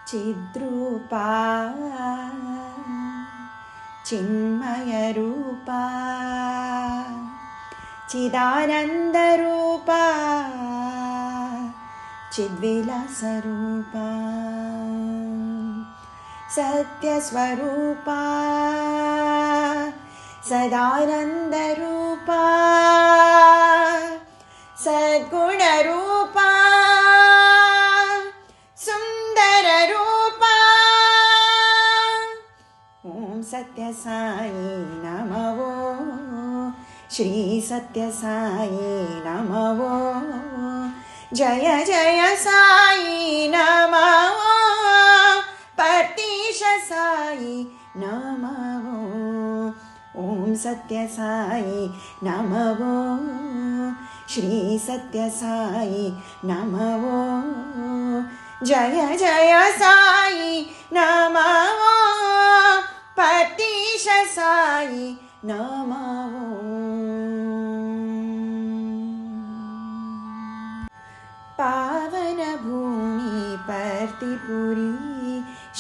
चिद्रूपा चिन्मयरूपा चिदानन्दरूपा चिद्विलासरूपा सत्यस्वरूपा सदानन्दरूपा सद्गुणरूपा सुन्दररूपा ॐ सत्यसाई नमः श्री सत्यसाई नमः जय जय साई नमः पतिश साई नमः ॐ सत्यसाई नमः श्री सत्यसाई नमः जय जय साई नमः पतिश साई नमः पावन भूमि पर्तिपुरी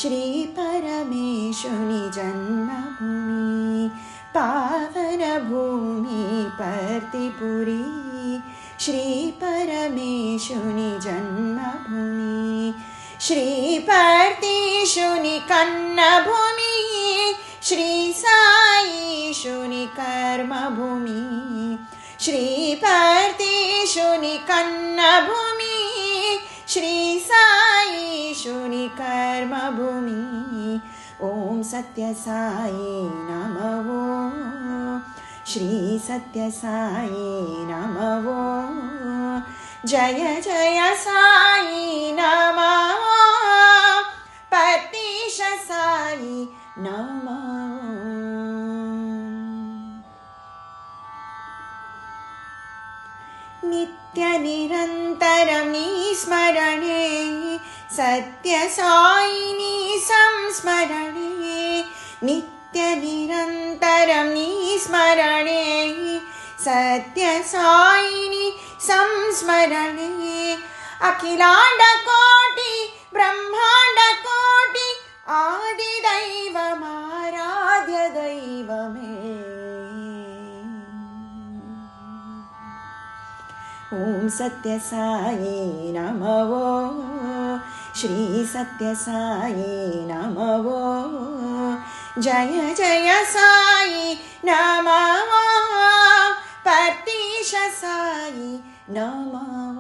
श्री परमेशुनि जन्मभूमि पावन भूमि पर्तिपुरी श्री परमेशुनि जन्मभूमि श्री पर्तिशुनि कन्नभूमि श्री साईशुनि कर्मभूमि श्री पर्तिशुनि कन्नभूमि श्री साईशुनि कर्मभूमि ॐ सत्यसाई नमः श्री सत्यसाई नमः जय जय साई नमः पतिश साई नमः नित्य निरन्तरं स्मरणे सत्य साईनि संस्मरणे नित्य निरन्तरं स्मरणे सत्य साईनि संस्मरणे अखिलांड कोटि ब्रह्मांड कोटि आदिदैवमाराध्य दैवमे ॐ सत्यसाई नमः श्री सत्यसाई नमः जय जय साई नमः पतिश साई नमः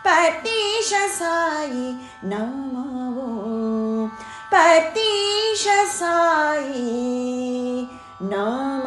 पतिश साई नमः पतिश साई नमः।